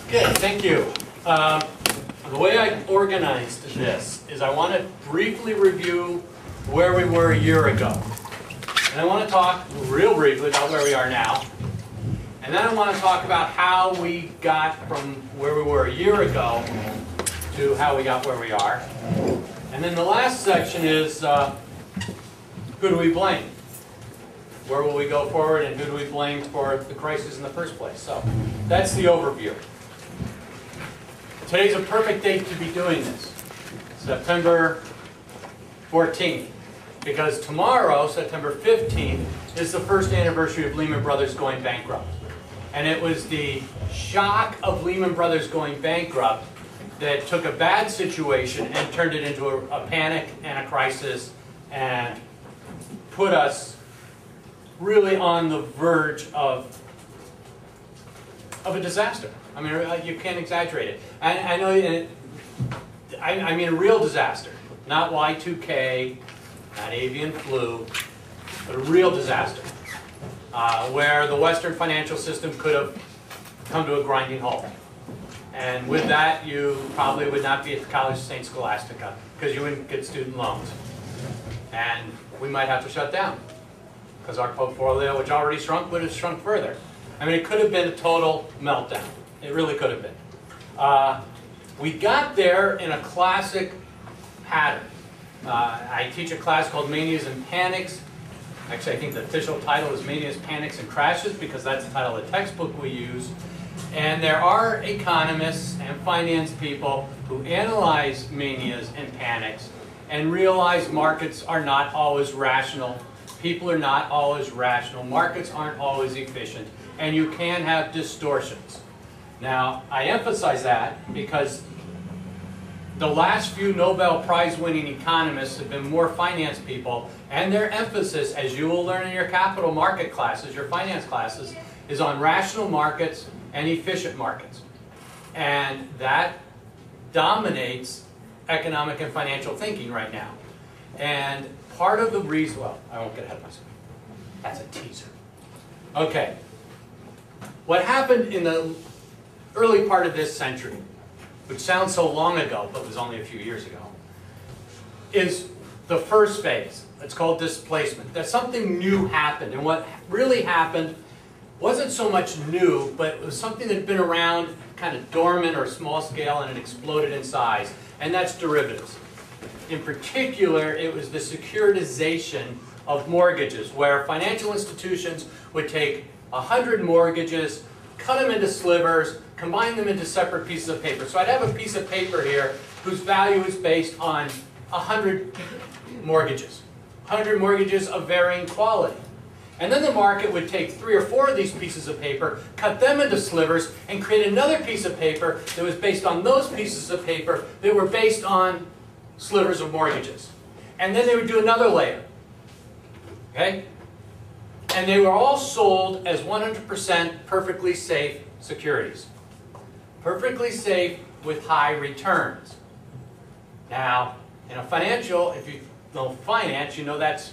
Okay, thank you. The way I organized this is I want to briefly review where we were a year ago. And I want to talk real briefly about where we are now. And then I want to talk about how we got from where we were a year ago to how we got where we are. And then the last section is who do we blame? Where will we go forward, and who do we blame for the crisis in the first place? So that's the overview. Today's a perfect date to be doing this, September 14th, because tomorrow, September 15th, is the first anniversary of Lehman Brothers going bankrupt. And it was the shock of Lehman Brothers going bankrupt that took a bad situation and turned it into a panic and a crisis and put us really on the verge of a disaster. I mean, you can't exaggerate it. I know, I mean a real disaster, not Y2K, not avian flu, but a real disaster, where the Western financial system could have come to a grinding halt. And with that, you probably would not be at the College of St. Scholastica, because you wouldn't get student loans. And we might have to shut down, because our portfolio, which already shrunk, would have shrunk further. I mean, it could have been a total meltdown. It really could have been. We got there in a classic pattern. I teach a class called Manias and Panics. Actually, I think the official title is Manias, Panics, and Crashes, because that's the title of the textbook we use. And there are economists and finance people who analyze manias and panics and realize markets are not always rational. People are not always rational. Markets aren't always efficient. And you can have distortions. Now, I emphasize that because the last few Nobel Prize-winning economists have been more finance people, and their emphasis, as you will learn in your capital market classes, your finance classes, is on rational markets and efficient markets. And that dominates economic and financial thinking right now. And part of the reason, well, I won't get ahead of myself. That's a teaser. Okay. What happened in the early part of this century, which sounds so long ago, but was only a few years ago, is the first phase. It's called displacement. That something new happened. And what really happened wasn't so much new, but it was something that had been around, kind of dormant or small scale, and it exploded in size. And that's derivatives. In particular, it was the securitization of mortgages, where financial institutions would take 100 mortgages, cut them into slivers, combine them into separate pieces of paper. So I'd have a piece of paper here whose value is based on 100 mortgages. 100 mortgages of varying quality. And then the market would take 3 or 4 of these pieces of paper, cut them into slivers, and create another piece of paper that was based on those pieces of paper that were based on slivers of mortgages. And then they would do another layer. Okay? And they were all sold as 100% perfectly safe securities. Perfectly safe with high returns. Now, in a financial, if you know finance, you know that's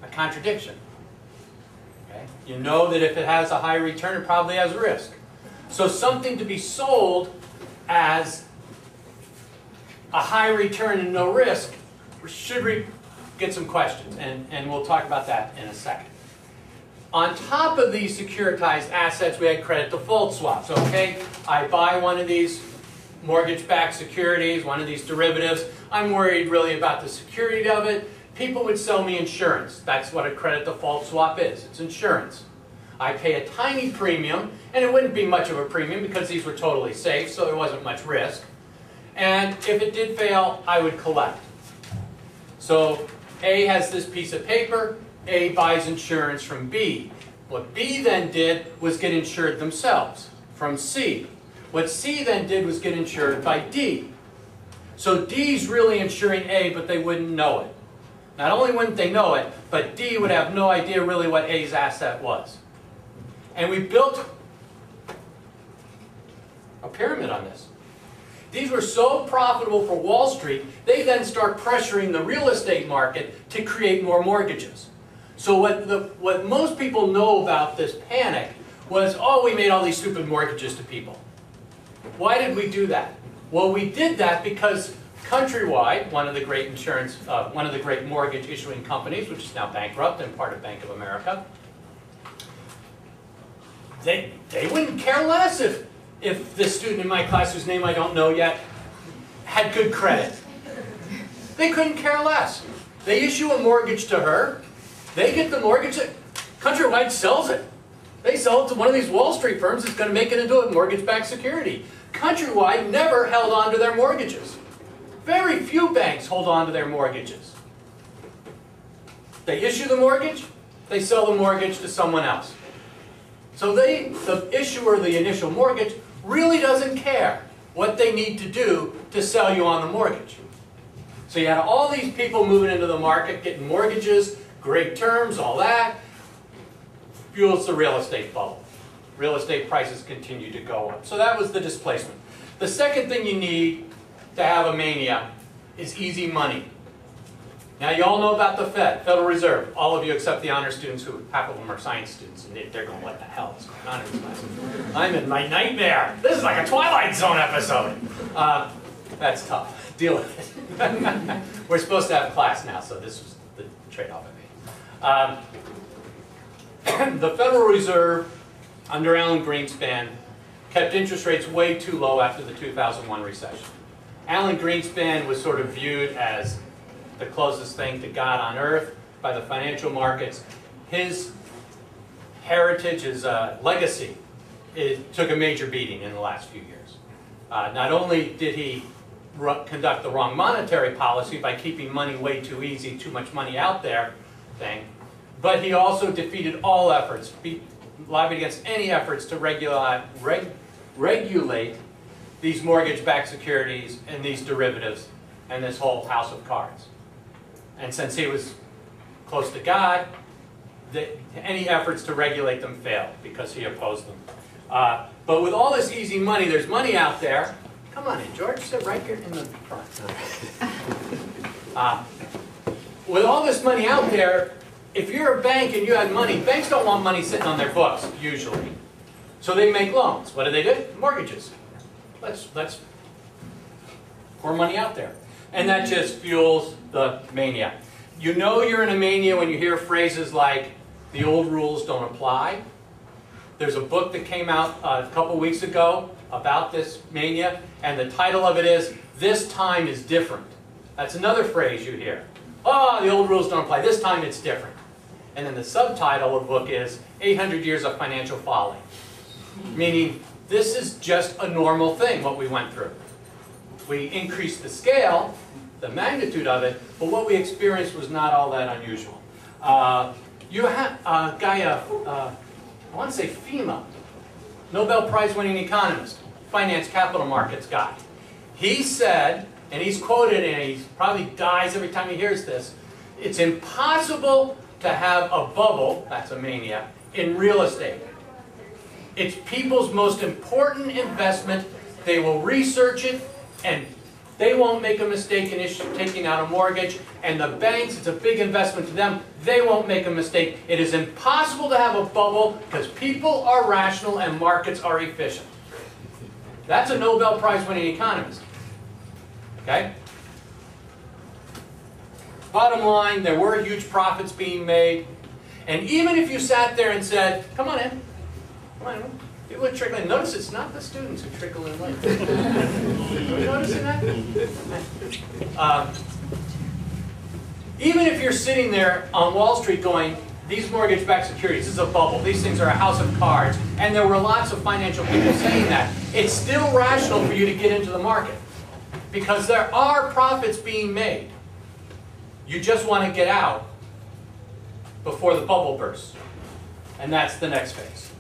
a contradiction. Okay? You know that if it has a high return, it probably has risk. So something to be sold as a high return and no risk should get some questions, and we'll talk about that in a second. On top of these securitized assets, we had credit default swaps. Okay, I buy one of these mortgage-backed securities, one of these derivatives. I'm worried really about the security of it. People would sell me insurance. That's what a credit default swap is. It's insurance. I pay a tiny premium, and it wouldn't be much of a premium because these were totally safe, so there wasn't much risk. And if it did fail, I would collect. So A has this piece of paper. A buys insurance from B. What B then did was get insured themselves from C. What C then did was get insured by D. So D's really insuring A, but they wouldn't know it. Not only wouldn't they know it, but D would have no idea really what A's asset was. And we built a pyramid on this. These were so profitable for Wall Street, they then start pressuring the real estate market to create more mortgages. So what most people know about this panic was, oh, we made all these stupid mortgages to people. Why did we do that? Well, we did that because Countrywide, one of the great mortgage issuing companies, which is now bankrupt and part of Bank of America, they wouldn't care less if this student in my class, whose name I don't know yet, had good credit. They couldn't care less. They issue a mortgage to her. They get the mortgage. Countrywide sells it. They sell it to one of these Wall Street firms that's going to make it into a mortgage-backed security. Countrywide never held on to their mortgages. Very few banks hold on to their mortgages. They issue the mortgage, they sell the mortgage to someone else. So the issuer of the initial mortgage really doesn't care what they need to do to sell you on the mortgage. So you had all these people moving into the market, getting mortgages, great terms, all that. Fuels the real estate bubble. Real estate prices continue to go up. So that was the displacement. The second thing you need to have a mania is easy money. Now you all know about the Federal Reserve. All of you except the honor students, who half of them are science students, and they're going, what the hell is going on in this class? I'm in my nightmare. This is like a Twilight Zone episode. That's tough. Deal with it. We're supposed to have class now, so this was the trade-off I made. The Federal Reserve, under Alan Greenspan, kept interest rates way too low after the 2001 recession. Alan Greenspan was sort of viewed as the closest thing to God on earth by the financial markets. His heritage, his legacy, took a major beating in the last few years. Not only did he conduct the wrong monetary policy by keeping money way too easy, too much money out there thing, but he also defeated all efforts, lobbied against any efforts to regulate these mortgage-backed securities and these derivatives and this whole house of cards. And since he was close to God, any efforts to regulate them failed because he opposed them. But with all this easy money, there's money out there. Come on in, George. Sit right here in the front. With all this money out there, if you're a bank and you had money, banks don't want money sitting on their books, usually. So they make loans. What do? Mortgages. Let's pour money out there. And that just fuels the mania. You know you're in a mania when you hear phrases like, the old rules don't apply. There's a book that came out a couple weeks ago about this mania, and the title of it is, This Time is Different. That's another phrase you hear. Oh, the old rules don't apply. This time it's different. And then the subtitle of the book is 800 Years of Financial Folly. Meaning, this is just a normal thing, what we went through. We increased the scale, the magnitude of it, but what we experienced was not all that unusual. You had a guy, I want to say FEMA, Nobel Prize winning economist, finance capital markets guy. He said, and he's quoted, and he probably dies every time he hears this, it's impossible to have a bubble, that's a mania, in real estate. It's people's most important investment. They will research it, and they won't make a mistake in taking out a mortgage. And the banks, it's a big investment to them, they won't make a mistake. It is impossible to have a bubble because people are rational and markets are efficient. That's a Nobel Prize winning economist. Okay? Bottom line, there were huge profits being made. And even if you sat there and said, come on in, come on in. People would trickle in. Notice it's not the students who trickle in late. Are you noticing that? Even if you're sitting there on Wall Street going, these mortgage-backed securities, this is a bubble, these things are a house of cards, and there were lots of financial people saying that, it's still rational for you to get into the market because there are profits being made. You just want to get out before the bubble bursts. And that's the next phase.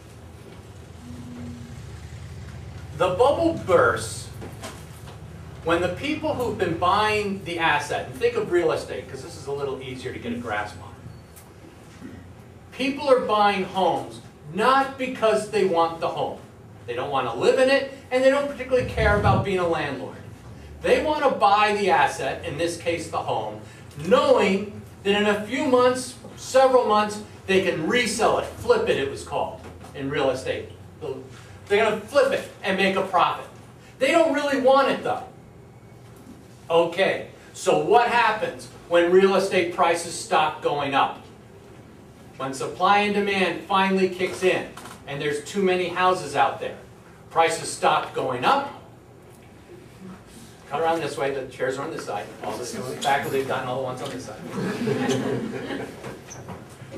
The bubble bursts when the people who've been buying the asset, and think of real estate, because this is a little easier to get a grasp on. People are buying homes not because they want the home. They don't want to live in it, and they don't particularly care about being a landlord. They want to buy the asset, in this case the home, knowing that in a few months, several months, they can resell it, flip it, it was called, in real estate. They're going to flip it and make a profit. They don't really want it though. Okay, so what happens when real estate prices stop going up? When supply and demand finally kicks in and there's too many houses out there, prices stop going up. Cut around this way, the chairs are on this side. All the faculty have gotten all the ones on this side.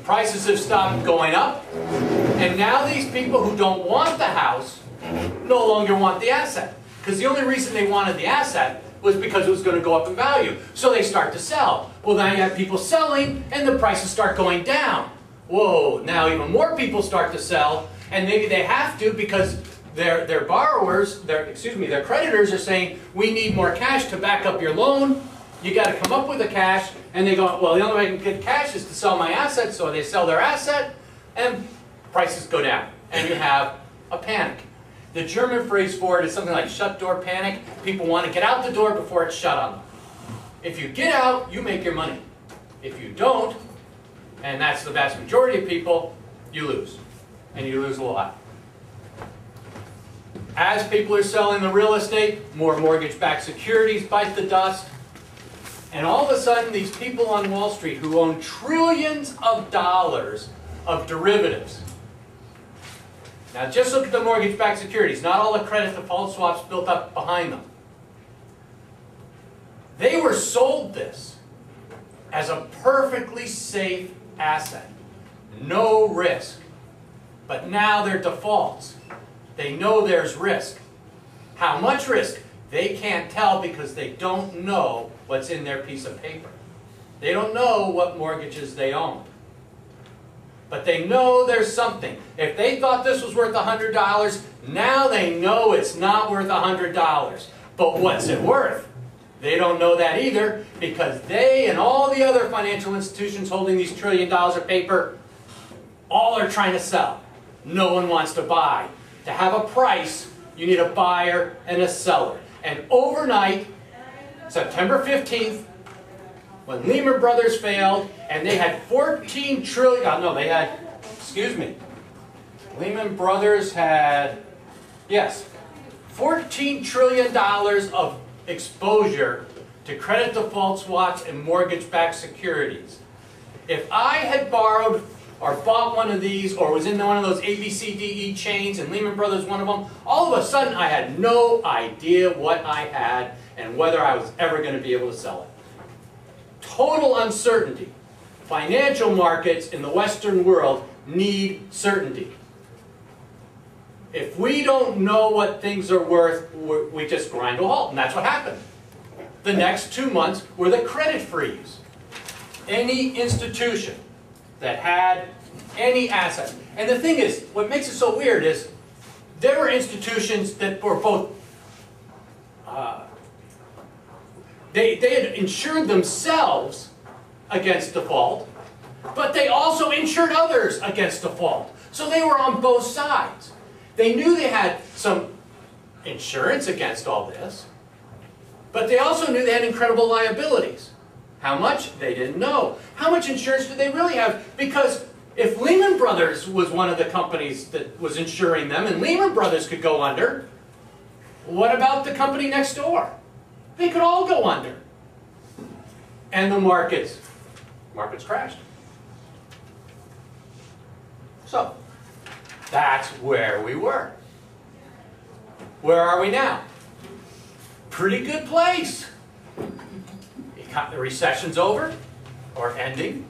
Prices have stopped going up, and now these people who don't want the house no longer want the asset. Because the only reason they wanted the asset was because it was going to go up in value. So they start to sell. Well, now you have people selling, and the prices start going down. Whoa, now even more people start to sell, and maybe they have to because their borrowers, their creditors are saying, we need more cash to back up your loan. You got to come up with the cash. And they go, well, the only way I can get cash is to sell my asset. So they sell their asset, and prices go down. And you have a panic. The German phrase for it is something like shut door panic. People want to get out the door before it's shut on them. If you get out, you make your money. If you don't, and that's the vast majority of people, you lose. And you lose a lot. As people are selling the real estate, more mortgage-backed securities bite the dust. And all of a sudden, these people on Wall Street who own trillions of dollars of derivatives. Now just look at the mortgage-backed securities, not all the credit default swaps built up behind them. They were sold this as a perfectly safe asset. No risk. But now they're defaults. They know there's risk. How much risk? They can't tell because they don't know what's in their piece of paper. They don't know what mortgages they own. But they know there's something. If they thought this was worth $100, now they know it's not worth $100. But what's it worth? They don't know that either because they and all the other financial institutions holding these $1 trillion of paper all are trying to sell. No one wants to buy. To have a price, you need a buyer and a seller. And overnight, September 15th, when Lehman Brothers failed, and they had 14 trillion, no, they had, excuse me, Lehman Brothers had, yes, $14 trillion of exposure to credit default swaps and mortgage-backed securities. If I had borrowed or bought one of these, or was in one of those ABCDE chains, and Lehman Brothers one of them, all of a sudden I had no idea what I had and whether I was ever going to be able to sell it. Total uncertainty. Financial markets in the Western world need certainty. If we don't know what things are worth, we just grind to a halt, and that's what happened. The next 2 months were the credit freeze. Any institution that had any assets. And the thing is, what makes it so weird is there were institutions that were both, they had insured themselves against default, but they also insured others against default. So they were on both sides. They knew they had some insurance against all this, but they also knew they had incredible liabilities. How much? They didn't know. How much insurance did they really have? Because if Lehman Brothers was one of the companies that was insuring them, and Lehman Brothers could go under, what about the company next door? They could all go under. And the markets crashed. So, that's where we were. Where are we now? Pretty good place. The recession's over, or ending.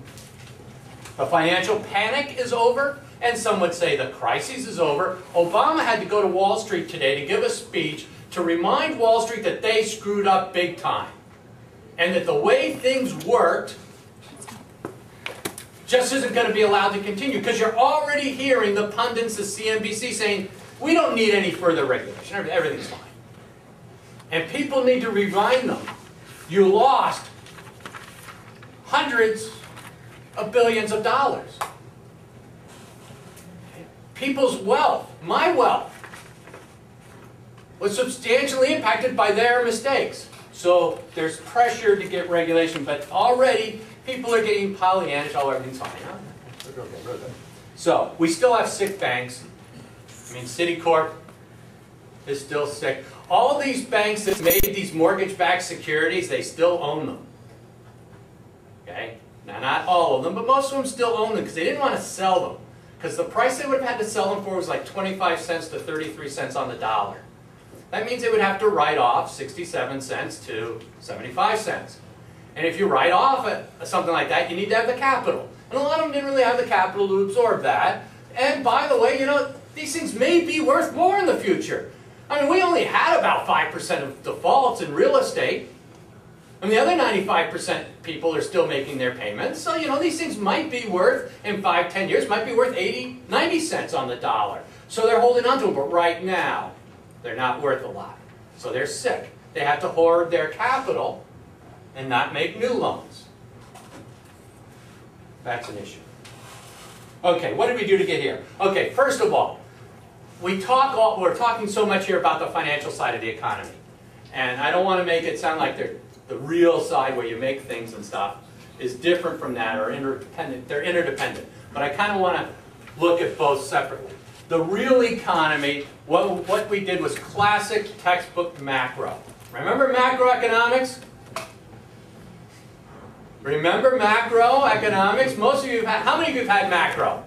The financial panic is over, and some would say the crisis is over. Obama had to go to Wall Street today to give a speech to remind Wall Street that they screwed up big time. And that the way things worked just isn't going to be allowed to continue. Because you're already hearing the pundits, the CNBC, saying, we don't need any further regulation. Everything's fine. And people need to remind them, you lost hundreds of billions of dollars. People's wealth, my wealth, was substantially impacted by their mistakes. So there's pressure to get regulation, but already people are getting Pollyannish, oh, everything's fine. Huh? So we still have sick banks. I mean, Citicorp is still sick. All these banks that made these mortgage-backed securities, they still own them. Okay? Now, not all of them, but most of them still own them because they didn't want to sell them. Because the price they would have had to sell them for was like 25 cents to 33 cents on the dollar. That means they would have to write off 67 cents to 75 cents. And if you write off something like that, you need to have the capital. And a lot of them didn't really have the capital to absorb that. And by the way, you know, these things may be worth more in the future. I mean, we only had about 5% of defaults in real estate. And the other 95% people are still making their payments. So, you know, these things might be worth, in 5, 10 years, might be worth 80, 90 cents on the dollar. So they're holding on to them. But right now, they're not worth a lot. So they're sick. They have to hoard their capital and not make new loans. That's an issue. Okay, what did we do to get here? Okay, first of all, we're talking so much here about the financial side of the economy. And I don't want to make it sound like the real side where you make things and stuff is different from that or interdependent. They're interdependent. But I kind of want to look at both separately. The real economy, what we did was classic textbook macro. Remember macroeconomics? Remember macroeconomics? Most of you have had, how many of you have had macro?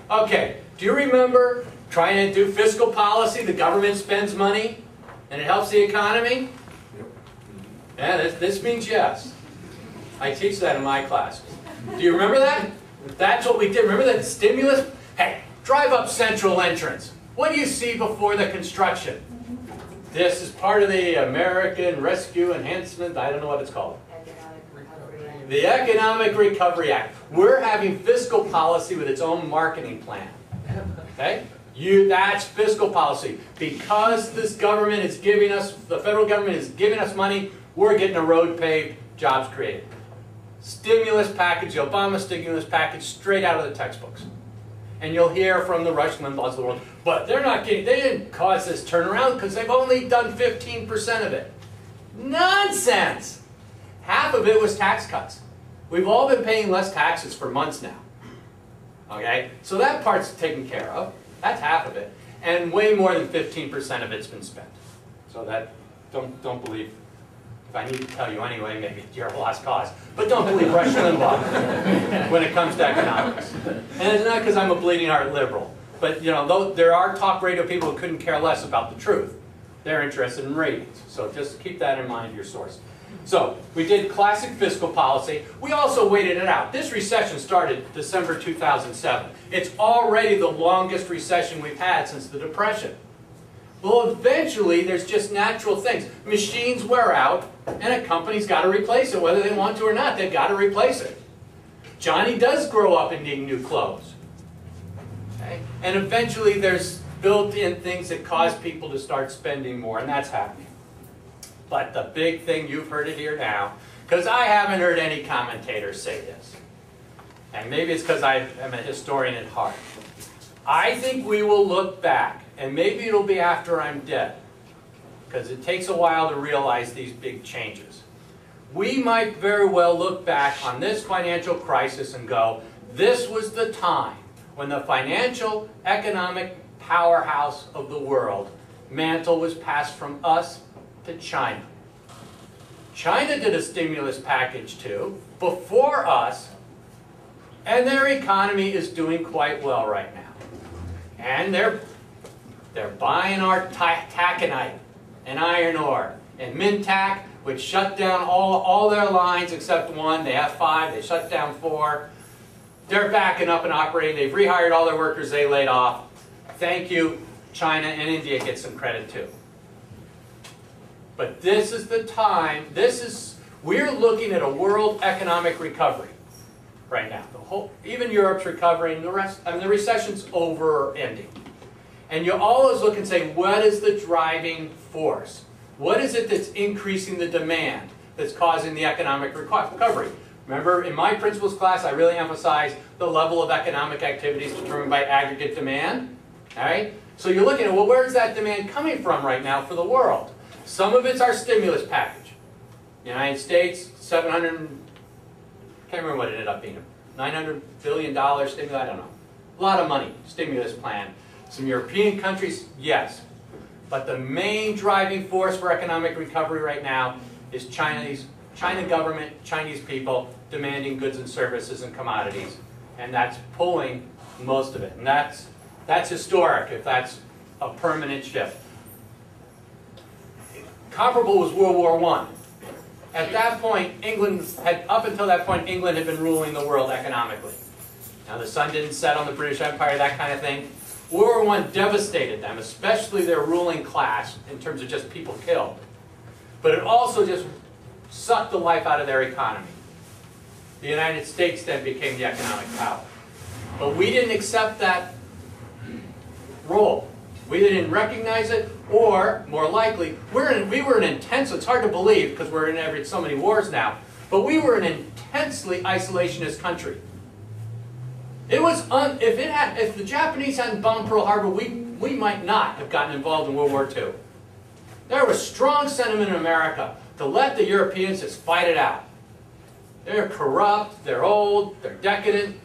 Okay, do you remember trying to do fiscal policy? The government spends money and it helps the economy? Yeah, this means yes. I teach that in my class. Do you remember that? That's what we did. Remember that stimulus? Hey, drive up Central Entrance. What do you see before the construction? This is part of the American Rescue Enhancement, I don't know what it's called. The Economic Recovery Act. We're having fiscal policy with its own marketing plan. Okay? That's fiscal policy. Because this government is giving us, the federal government is giving us money, we're getting a road paved, jobs created. Stimulus package, the Obama stimulus package, straight out of the textbooks. And you'll hear from the Rush Limbaughs of the world, but they're not getting, they didn't cause this turnaround because they've only done 15% of it. Nonsense! Half of it was tax cuts. We've all been paying less taxes for months now. Okay? So that part's taken care of. That's half of it. And way more than 15% of it's been spent. So that, don't believe, if I need to tell you anyway, maybe you're a lost cause. But don't believe Rush Limbaugh when it comes to economics. And it's not because I'm a bleeding heart liberal. But, you know, though there are talk radio people who couldn't care less about the truth. They're interested in ratings. So just keep that in mind, your source. So, we did classic fiscal policy. We also waited it out. This recession started December 2007. It's already the longest recession we've had since the Depression. Well, eventually, there's just natural things. Machines wear out, and a company's got to replace it, whether they want to or not. They've got to replace it. Johnny does grow up and need new clothes. Okay? And eventually, there's built-in things that cause people to start spending more, and that's happening. But the big thing, you've heard it here now, because I haven't heard any commentators say this. And maybe it's because I am a historian at heart. I think we will look back, and maybe it'll be after I'm dead, because it takes a while to realize these big changes. We might very well look back on this financial crisis and go, this was the time when the financial economic powerhouse of the world mantle was passed from us to China. China did a stimulus package too, before us, and their economy is doing quite well right now. And they're buying our taconite and iron ore and Mintac, which shut down all their lines except one. They have 5, they shut down 4. They're backing up and operating. They've rehired all their workers they laid off. Thank you, China, and India get some credit too. But this is the time, we're looking at a world economic recovery right now. Even Europe's recovering, the recession's over or ending. And you always look and say, what is the driving force? What is it that's increasing the demand that's causing the economic recovery? Remember, in my principles class, I really emphasize the level of economic activity is determined by aggregate demand. All right? So you're looking at, well, where's that demand coming from right now for the world? Some of it's our stimulus package. United States, can't remember what it ended up being, $900 billion stimulus, I don't know. A lot of money, stimulus plan. Some European countries, yes. But the main driving force for economic recovery right now is China government, Chinese people demanding goods and services and commodities. And that's pulling most of it. And that's historic if that's a permanent shift. Comparable was World War I. At that point, up until that point, England had been ruling the world economically. Now the sun didn't set on the British Empire, that kind of thing. World War I devastated them, especially their ruling class in terms of just people killed. But it also just sucked the life out of their economy. The United States then became the economic power. But we didn't accept that role. We didn't recognize it, or more likely, we were an intense, it's hard to believe because we're in so many wars now, but we were an intensely isolationist country. It was, if the Japanese hadn't bombed Pearl Harbor, we might not have gotten involved in World War II. There was strong sentiment in America to let the Europeans just fight it out. They're corrupt, they're old, they're decadent.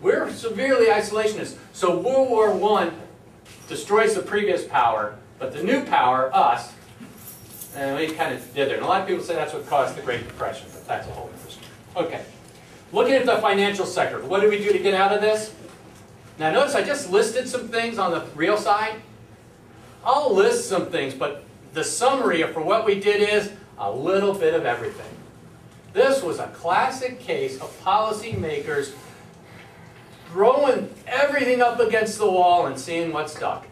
We're severely isolationist. So World War I destroys the previous power, but the new power, us, and we kind of did there. And a lot of people say that's what caused the Great Depression, but that's a whole other story. Okay. Looking at the financial sector, what did we do to get out of this? Now notice I just listed some things on the real side. I'll list some things, but the summary for what we did is a little bit of everything. This was a classic case of policymakers throwing everything up against the wall and seeing what stuck.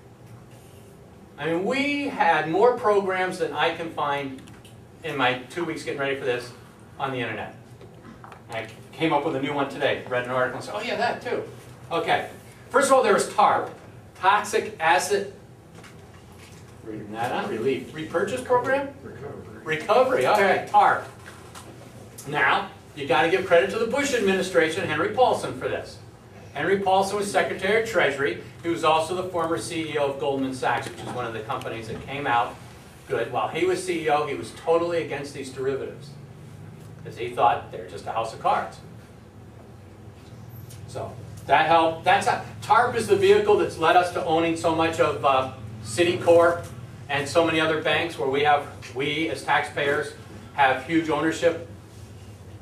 I mean, we had more programs than I can find in my 2 weeks getting ready for this on the internet. I came up with a new one today. Read an article and said, oh yeah, that too. Okay. First of all, there was TARP, Toxic Asset Repurchase Program? Recovery. Okay, TARP. Now, you got to give credit to the Bush administration, Henry Paulson, for this. Henry Paulson was Secretary of Treasury. He was also the former CEO of Goldman Sachs, which is one of the companies that came out good. While he was CEO, he was totally against these derivatives, because he thought they were just a house of cards. So that helped. TARP is the vehicle that's led us to owning so much of Citicorp and so many other banks, where we as taxpayers have huge ownership.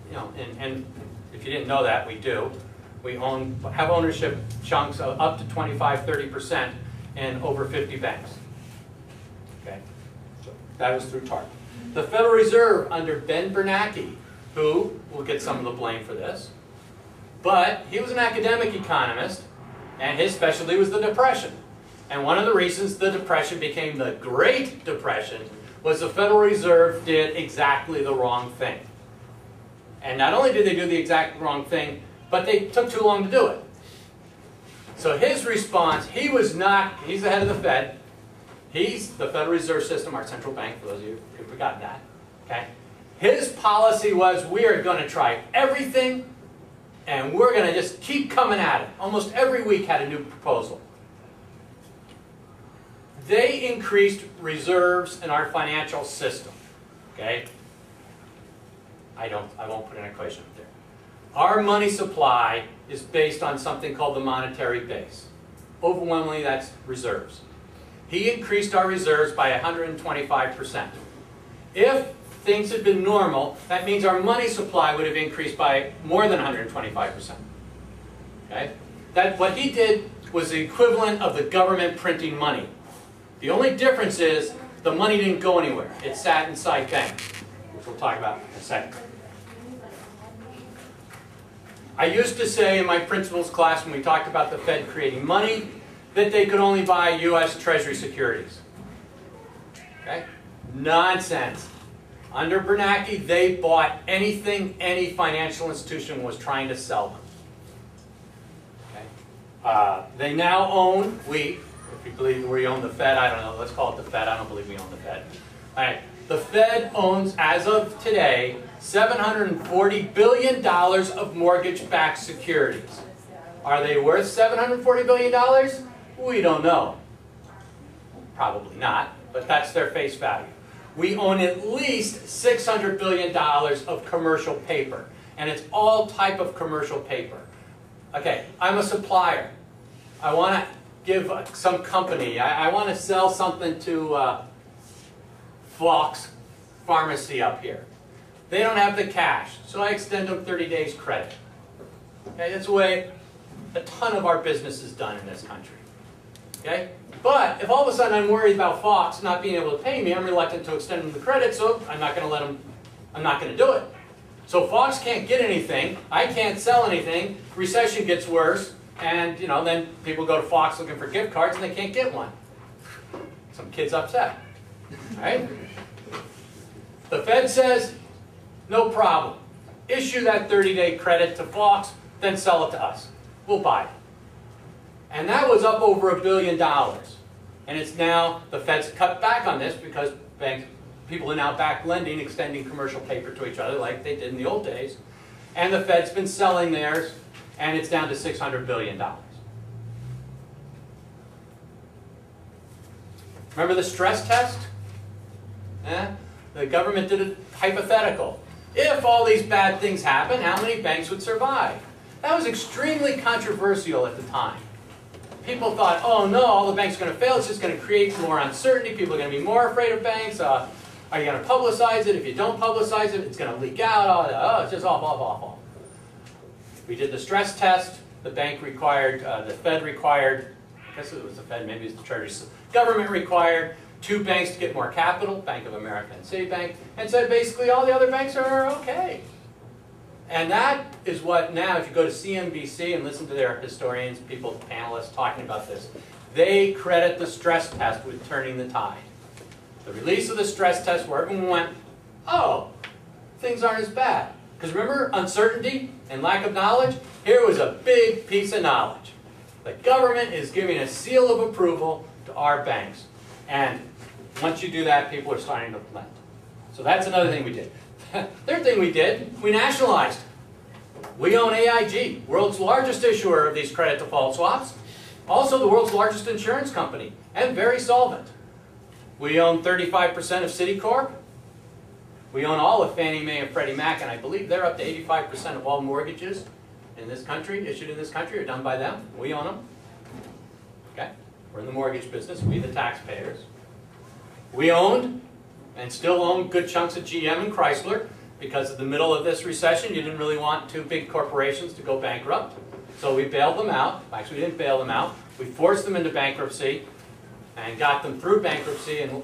You know, and if you didn't know that, we do. We have ownership chunks of up to 25–30% in over 50 banks. Okay, so that was through TARP. The Federal Reserve under Ben Bernanke, who will get some of the blame for this, but he was an academic economist, and his specialty was the Depression. And one of the reasons the Depression became the Great Depression was the Federal Reserve did exactly the wrong thing. And not only did they do the exact wrong thing, but they took too long to do it. So his response, he's the head of the Fed. He's the Federal Reserve System, our central bank, for those of you who've forgotten that. Okay? His policy was, we are going to try everything, and we're going to just keep coming at it. Almost every week had a new proposal. They increased reserves in our financial system. Okay? I won't put an equation up there. Our money supply is based on something called the monetary base. Overwhelmingly, that's reserves. He increased our reserves by 125%. If things had been normal, that means our money supply would have increased by more than 125%. Okay? What he did was the equivalent of the government printing money. The only difference is the money didn't go anywhere. It sat inside banks, which we'll talk about in a second. I used to say in my principles class when we talked about the Fed creating money that they could only buy U.S. Treasury securities. Okay? Nonsense. Under Bernanke, they bought anything any financial institution was trying to sell them. Okay? They now own, if you believe we own the Fed, I don't know, let's call it the Fed, I don't believe we own the Fed. All right. The Fed owns, as of today, $740 billion of mortgage-backed securities. Are they worth $740 billion? We don't know. Probably not, but that's their face value. We own at least $600 billion of commercial paper, and it's all type of commercial paper. Okay, I'm a supplier. I want to give some company, I want to sell something to Fox Pharmacy up here. They don't have the cash, so I extend them 30 days credit. Okay, that's the way a ton of our business is done in this country. Okay? But if all of a sudden I'm worried about Fox not being able to pay me, I'm reluctant to extend them the credit, so I'm not going to let them, I'm not going to do it. So Fox can't get anything, I can't sell anything, recession gets worse, and then people go to Fox looking for gift cards and they can't get one. Some kid's upset. Right? The Fed says, no problem. Issue that 30-day credit to Fox, then sell it to us. We'll buy it. And that was up over $1 billion. And it's now, the Fed's cut back on this because people are now back lending, extending commercial paper to each other like they did in the old days. And the Fed's been selling theirs, and it's down to $600 billion. Remember the stress test? The government did a hypothetical. If all these bad things happen, how many banks would survive? That was extremely controversial at the time. People thought, oh no, all the banks are going to fail, it's just going to create more uncertainty, people are going to be more afraid of banks, are you going to publicize it? If you don't publicize it, it's going to leak out, oh, it's just awful. We did the stress test, the bank required, the Fed required, I guess it was the Fed, maybe it was the Treasury, government required 2 banks to get more capital, Bank of America and Citibank, and said basically all the other banks are okay. And that is what now, if you go to CNBC and listen to their historians, people, panelists talking about this, they credit the stress test with turning the tide. The release of the stress test where everyone went, oh, things aren't as bad. Because remember, uncertainty and lack of knowledge? Here was a big piece of knowledge. The government is giving a seal of approval to our banks. And once you do that, people are starting to lend. So that's another thing we did. Third thing we did, we nationalized. We own AIG, world's largest issuer of these credit default swaps. Also the world's largest insurance company, and very solvent. We own 35% of Citicorp. We own all of Fannie Mae and Freddie Mac, and I believe they're up to 85% of all mortgages in this country, issued in this country, are done by them. We own them. Okay? We're in the mortgage business, we the taxpayers. We owned, and still own, good chunks of GM and Chrysler, because in the middle of this recession, you didn't really want 2 big corporations to go bankrupt. So we bailed them out. Actually, we didn't bail them out. We forced them into bankruptcy and got them through bankruptcy in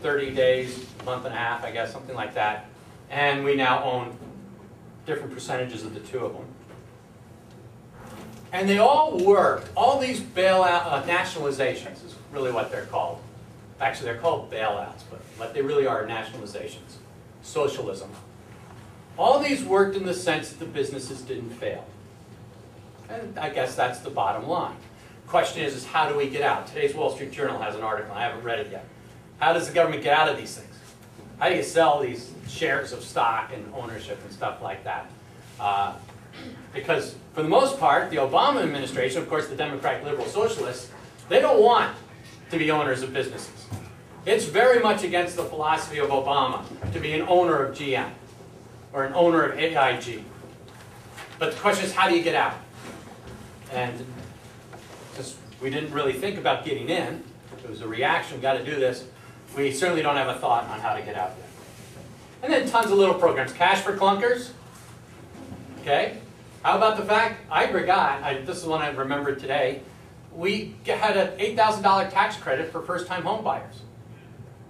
30 days, a month and a half, I guess, something like that. And we now own different percentages of the 2 of them. And they all worked. All these bailout nationalizations is really what they're called. Actually, they're called bailouts, but what they really are nationalizations. Socialism. All these worked in the sense that the businesses didn't fail. And I guess that's the bottom line. Question is how do we get out? Today's Wall Street Journal has an article. I haven't read it yet. How does the government get out of these things? How do you sell these shares of stock and ownership and stuff like that? Because for the most part, the Obama administration, of course the Democratic Liberal Socialists, they don't want to be owners of businesses. It's very much against the philosophy of Obama to be an owner of GM or an owner of AIG. But the question is, how do you get out? And since we didn't really think about getting in, it was a reaction, got to do this, we certainly don't have a thought on how to get out there. And then tons of little programs. Cash for clunkers. Okay. How about the fact, I forgot, this is one I remembered today, we had an $8,000 tax credit for first-time home buyers.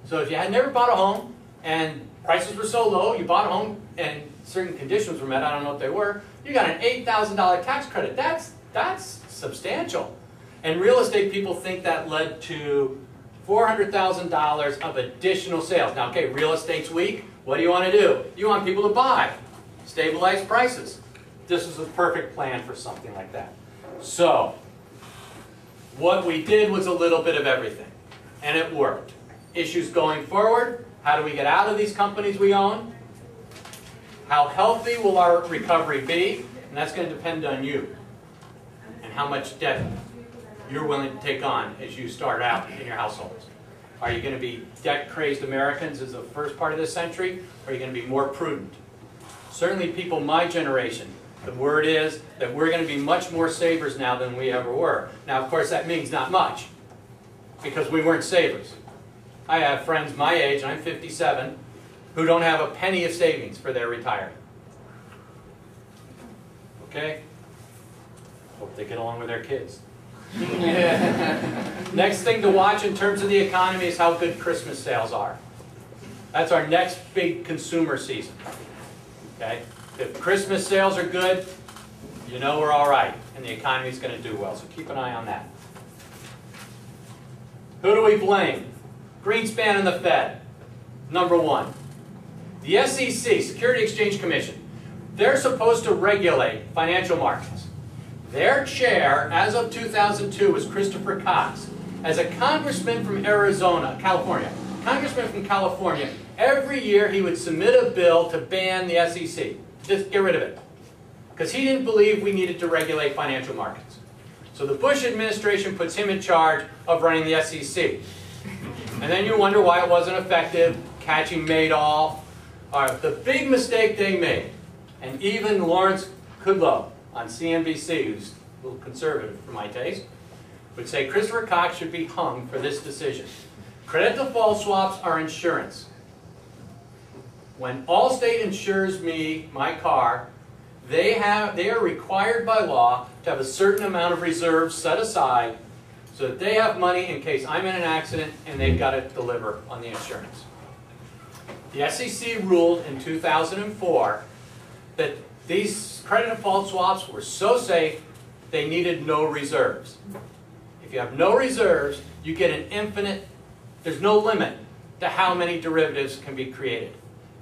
So if you had never bought a home and prices were so low, you bought a home and certain conditions were met, I don't know what they were, you got an $8,000 tax credit. That's substantial. And real estate people think that led to $400,000 of additional sales. Now, okay, real estate's weak. What do you want to do? You want people to buy. Stabilize prices. This is a perfect plan for something like that. So, what we did was a little bit of everything. And it worked. Issues going forward. How do we get out of these companies we own? How healthy will our recovery be? And that's going to depend on you. And how much debt you're willing to take on as you start out in your households. Are you going to be debt-crazed Americans as the first part of this century? Or are you going to be more prudent? Certainly people my generation The word is that we're going to be much more savers now than we ever were. Now, of course, that means not much, because we weren't savers. I have friends my age, and I'm 57, who don't have a penny of savings for their retirement. Okay? Hope they get along with their kids. Next thing to watch in terms of the economy is how good Christmas sales are. That's our next big consumer season. Okay? If Christmas sales are good, you know we're all right, and the economy's going to do well. So keep an eye on that. Who do we blame? Greenspan and the Fed. Number one. The SEC, Securities Exchange Commission, they're supposed to regulate financial markets. Their chair, as of 2002, was Christopher Cox. As a congressman from California, every year he would submit a bill to ban the SEC. Just get rid of it. Because he didn't believe we needed to regulate financial markets. So the Bush administration puts him in charge of running the SEC. And then you wonder why it wasn't effective, catching Madoff. The big mistake they made, and even Lawrence Kudlow on CNBC, who's a little conservative for my taste, would say Christopher Cox should be hung for this decision. Credit default swaps are insurance. When Allstate insures me, my car, they are required by law to have a certain amount of reserves set aside so that they have money in case I'm in an accident and they've got to deliver on the insurance. The SEC ruled in 2004 that these credit default swaps were so safe they needed no reserves. If you have no reserves, you get an infinite, there's no limit to how many derivatives can be created.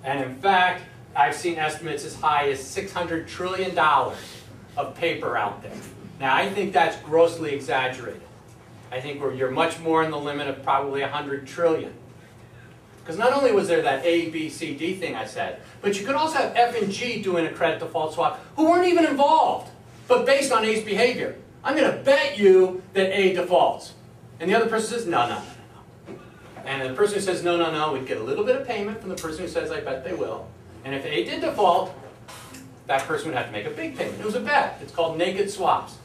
And in fact, I've seen estimates as high as $600 trillion of paper out there. Now, I think that's grossly exaggerated. I think you're much more in the limit of probably 100 trillion. Because not only was there that A, B, C, D thing I said, but you could also have F and G doing a credit default swap who weren't even involved, but based on A's behavior. I'm going to bet you that A defaults. And the other person says, no, no, no, no. And the person who says, no, no, no, would get a little bit of payment from the person who says, I bet they will. And if A did default, that person would have to make a big payment. It was a bet. It's called naked swaps.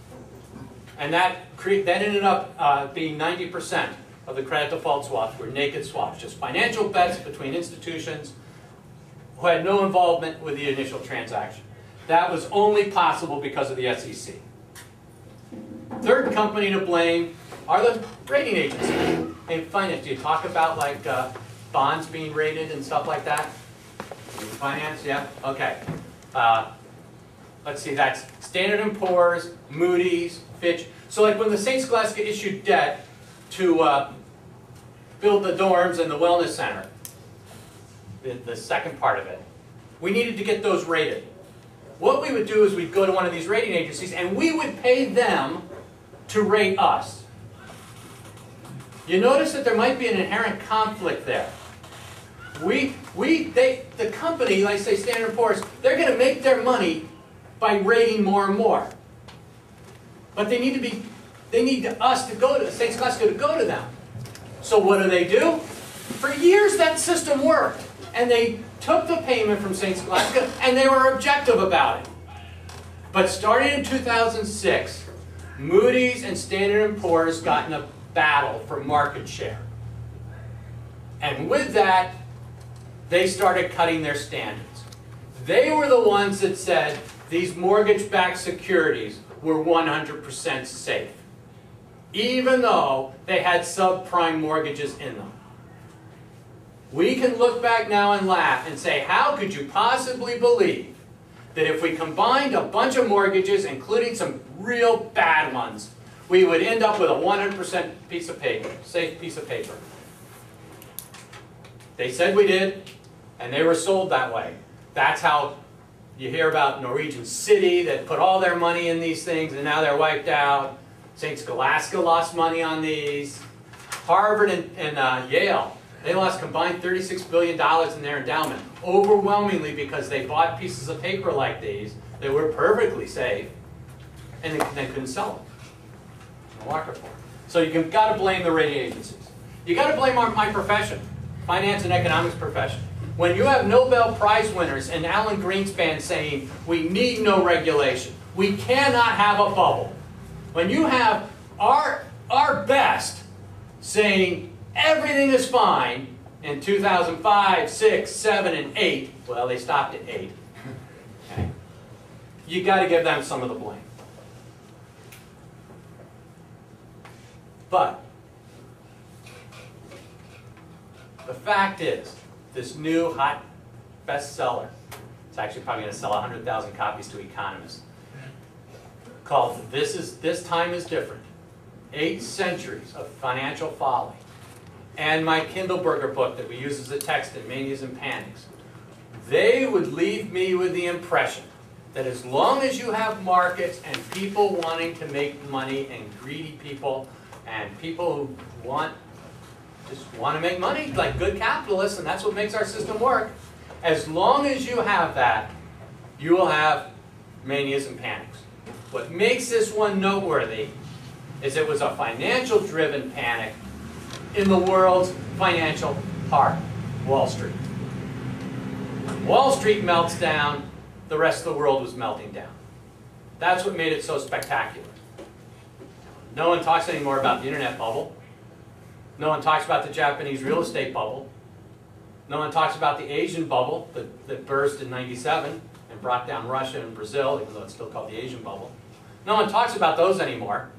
And that ended up being 90% of the credit default swaps were naked swaps, just financial bets between institutions who had no involvement with the initial transaction. That was only possible because of the SEC. Third company to blame are the rating agencies. In finance, do you talk about like bonds being rated and stuff like that? In finance, yeah? Okay. Let's see, that's Standard & Poor's, Moody's, Fitch. So like when the St. Scholastica issued debt to build the dorms and the wellness center, the second part of it, we needed to get those rated. What we would do is we'd go to one of these rating agencies and we would pay them to rate us. You notice that there might be an inherent conflict there. The company, like say Standard & Poor's, they're going to make their money by rating more and more. But they need us to go to St. Scholastica to go to them. So what do? For years that system worked. And they took the payment from St. Scholastica and they were objective about it. But starting in 2006, Moody's and Standard & Poor's got in a battle for market share. And with that, they started cutting their standards. They were the ones that said these mortgage-backed securities were 100% safe, even though they had subprime mortgages in them. We can look back now and laugh and say, how could you possibly believe that if we combined a bunch of mortgages, including some real bad ones, we would end up with a 100% piece of paper, safe piece of paper? They said we did, and they were sold that way. That's how you hear about Norwegian City that put all their money in these things and now they're wiped out. St. Scholastica lost money on these. Harvard and Yale, they lost combined $36 billion in their endowment, overwhelmingly because they bought pieces of paper like these that were perfectly safe and they couldn't sell them in the market for. So you've got to blame the rating agencies. You've got to blame my profession, finance and economics profession. When you have Nobel Prize winners and Alan Greenspan saying, we need no regulation, we cannot have a bubble. When you have our best saying everything is fine in 2005, 6, 7, and 8, well, they stopped at 8. Okay. You got to give them some of the blame. But the fact is, this new hot bestseller, it's actually probably going to sell 100,000 copies to economists, called This Time is Different, 8 Centuries of Financial Folly, and my Kindleberger book that we use as a text in Manias and Panics, they would leave me with the impression that as long as you have markets and people wanting to make money and greedy people and people who just want to make money like good capitalists, and that's what makes our system work, as long as you have that, you will have manias and panics. What makes this one noteworthy is it was a financial-driven panic in the world's financial heart, Wall Street. When Wall Street melts down, the rest of the world was melting down. That's what made it so spectacular. No one talks anymore about the internet bubble. No one talks about the Japanese real estate bubble. No one talks about the Asian bubble that burst in '97 and brought down Russia and Brazil, even though it's still called the Asian bubble. No one talks about those anymore.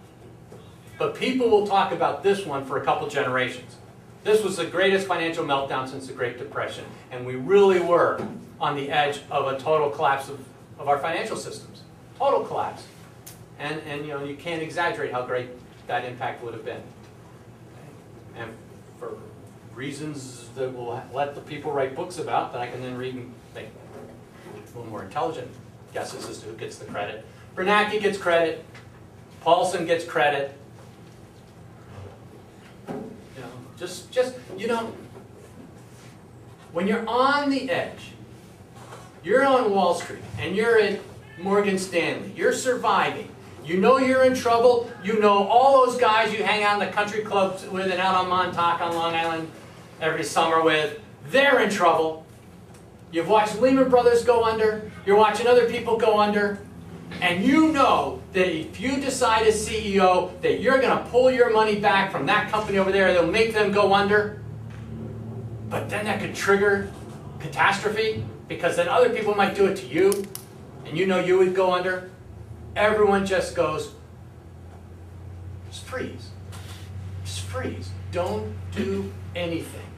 But people will talk about this one for a couple generations. This was the greatest financial meltdown since the Great Depression, and we really were on the edge of a total collapse of our financial systems. Total collapse. And you know, you can't exaggerate how great that impact would have been. And for reasons that will let the people write books about that I can then read and make a little more intelligent guesses as to who gets the credit. Bernanke gets credit. Paulson gets credit. You know, just you know, when you're on the edge, you're on Wall Street and you're at Morgan Stanley, you're surviving. You know you're in trouble. You know all those guys you hang out in the country clubs with and out on Montauk on Long Island every summer with, they're in trouble. You've watched Lehman Brothers go under. You're watching other people go under. And you know that if you decide as CEO that you're going to pull your money back from that company over there, that'll make them go under. But then that could trigger catastrophe because then other people might do it to you. And you know you would go under. Everyone just goes, just freeze. Just freeze. Don't do anything.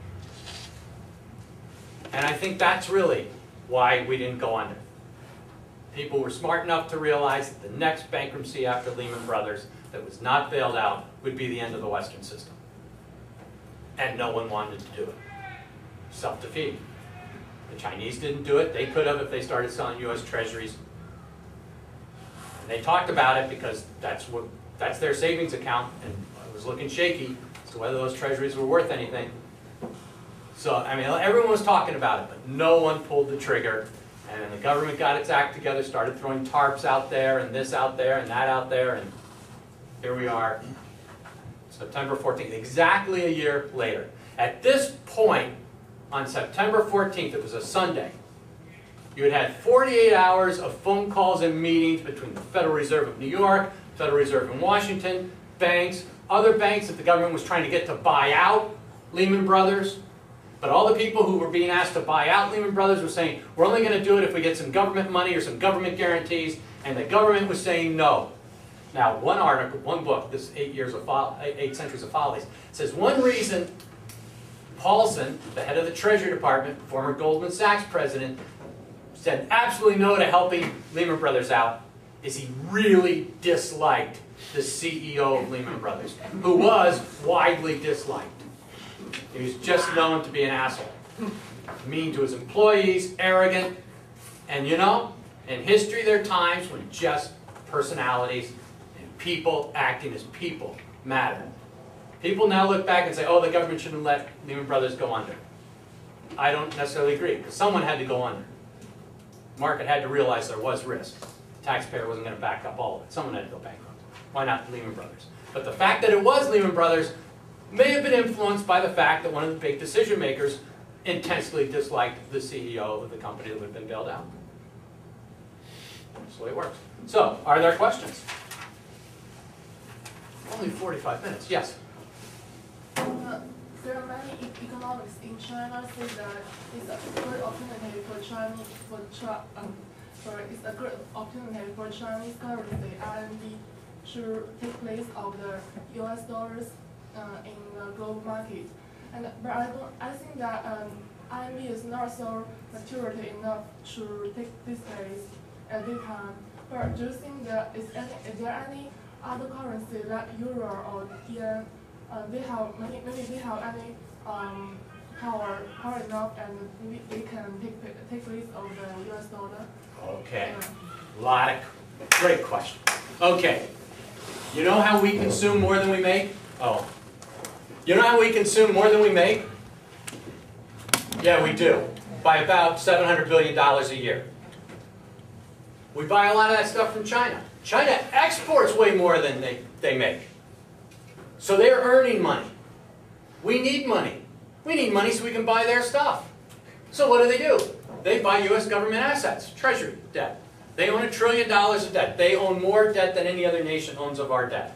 And I think that's really why we didn't go under. People were smart enough to realize that the next bankruptcy after Lehman Brothers that was not bailed out would be the end of the Western system. And no one wanted to do it. Self-defeating. The Chinese didn't do it. They could have if they started selling U.S. treasuries. And they talked about it because that's their savings account, and it was looking shaky as to whether those treasuries were worth anything. So, I mean, everyone was talking about it, but no one pulled the trigger. And then the government got its act together, started throwing tarps out there, and this out there, and that out there, and here we are, September 14th, exactly a year later. At this point, on September 14th, it was a Sunday, you had had 48 hours of phone calls and meetings between the Federal Reserve of New York, Federal Reserve in Washington, banks, other banks that the government was trying to get to buy out Lehman Brothers. But all the people who were being asked to buy out Lehman Brothers were saying, we're only going to do it if we get some government money or some government guarantees. And the government was saying no. Now, one article, one book, this 8 Centuries of Follies, says one reason Paulson, the head of the Treasury Department, former Goldman Sachs president, said absolutely no to helping Lehman Brothers out is he really disliked the CEO of Lehman Brothers, who was widely disliked. He was just known to be an asshole. Mean to his employees, arrogant. And you know, in history there are times when just personalities and people acting as people matter. People now look back and say, oh, the government shouldn't let Lehman Brothers go under. I don't necessarily agree, because someone had to go under. The market had to realize there was risk. The taxpayer wasn't going to back up all of it. Someone had to go bankrupt. Why not Lehman Brothers? But the fact that it was Lehman Brothers may have been influenced by the fact that one of the big decision makers intensely disliked the CEO of the company that would have been bailed out. That's the way it works. So, are there questions? Only 45 minutes. Yes? There are many economists in China say that it's a good opportunity for Chinese it's a good opportunity for Chinese currency RMB to take place of the US dollars in the global market. But I think that RMB is not so maturity enough to take this place at this time. But do you think that is there any other currency like euro or yen? Maybe they have any power enough, and maybe they can take place of the US dollar. Okay, great question. Okay, you know how we consume more than we make? Oh, you know how we consume more than we make? Yeah, we do, by about $700 billion a year. We buy a lot of that stuff from China. China exports way more than they make. So they're earning money. We need money. We need money so we can buy their stuff. So what do? They buy U.S. government assets, treasury debt. They own $1 trillion of debt. They own more debt than any other nation owns of our debt.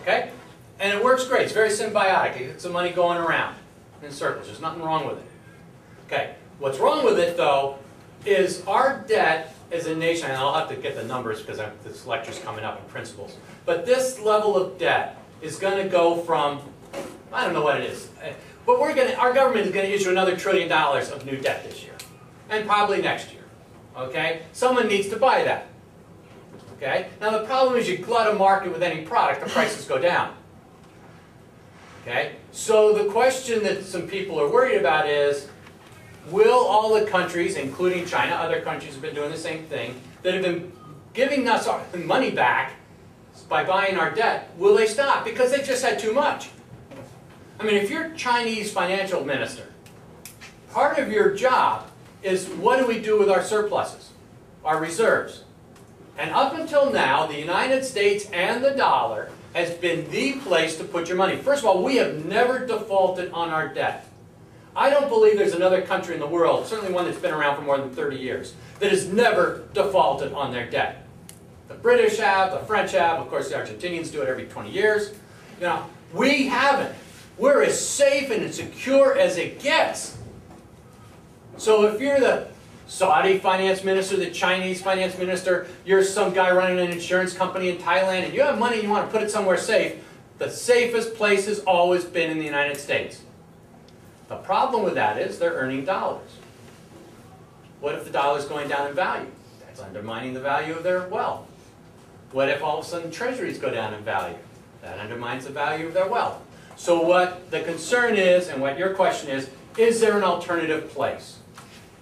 Okay? And it works great. It's very symbiotic. It's the money going around in circles. There's nothing wrong with it. Okay. What's wrong with it, though, is our debt as a nation, and I'll have to get the numbers because this lecture's coming up in principles, but this level of debt is going to go from, I don't know what it is, but our government is going to issue another $1 trillion of new debt this year, and probably next year. Okay? Someone needs to buy that. Okay? Now the problem is you glut a market with any product, the prices go down. Okay? So the question that some people are worried about is, will all the countries, including China, other countries have been doing the same thing, that have been giving us our money back by buying our debt, will they stop? Because they've just had too much. I mean, if you're Chinese financial minister, part of your job is what do we do with our surpluses, our reserves? And up until now, the United States and the dollar has been the place to put your money. First of all, we have never defaulted on our debt. I don't believe there's another country in the world, certainly one that's been around for more than 30 years, that has never defaulted on their debt. The British have, the French have, of course the Argentinians do it every 20 years. You know, we haven't. We're as safe and as secure as it gets. So if you're the Saudi finance minister, the Chinese finance minister, you're some guy running an insurance company in Thailand, and you have money and you want to put it somewhere safe, the safest place has always been in the United States. The problem with that is they're earning dollars. What if the dollar's going down in value? That's undermining the value of their wealth. What if all of a sudden treasuries go down in value? That undermines the value of their wealth. So what the concern is, and what your question is there an alternative place?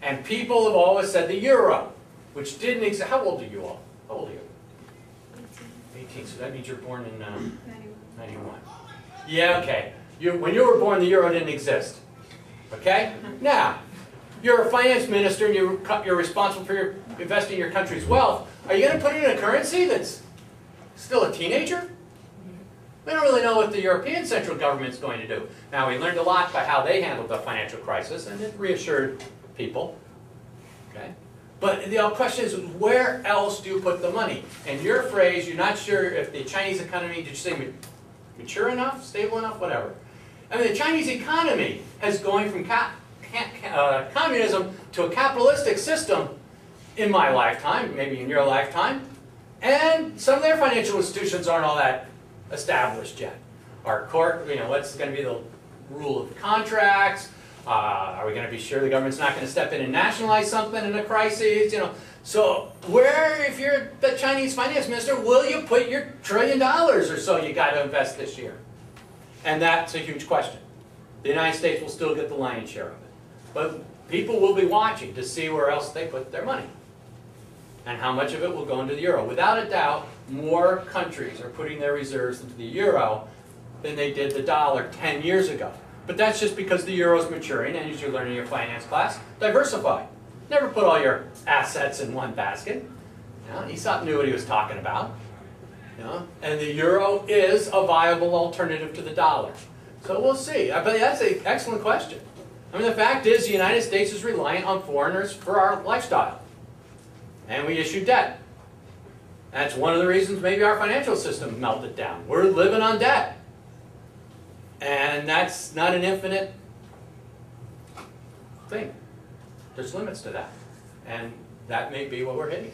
And people have always said the euro, which didn't exist. How old are you all? How old are you? 18. So that means you're born in 91. Yeah, okay. When you were born, the euro didn't exist. Okay? Now, you're a finance minister and you're responsible for investing your country's wealth. Are you going to put it in a currency that's still a teenager? We don't really know what the European Central Government's going to do. Now, we learned a lot by how they handled the financial crisis, and it reassured people. Okay? But the question is, where else do you put the money? And your phrase, you're not sure if the Chinese economy, did you say mature enough, stable enough, whatever. I mean, the Chinese economy is going from communism to a capitalistic system in my lifetime, maybe in your lifetime, and some of their financial institutions aren't all that established yet. Our court, what's going to be the rule of contracts? Are we going to be sure the government's not going to step in and nationalize something in a crisis? So where, if you're the Chinese finance minister, will you put your $1 trillion or so you got to invest this year? And that's a huge question. The United States will still get the lion's share of it. But people will be watching to see where else they put their money. And how much of it will go into the euro. Without a doubt, more countries are putting their reserves into the euro than they did the dollar 10 years ago. But that's just because the euro is maturing, and as you learn in your finance class, diversify. Never put all your assets in one basket. Aesop knew what he was talking about. And the euro is a viable alternative to the dollar. So we'll see. But that's an excellent question. I mean, the fact is the United States is reliant on foreigners for our lifestyle. And we issue debt. That's one of the reasons maybe our financial system melted down. We're living on debt. And that's not an infinite thing. There's limits to that. And that may be what we're hitting.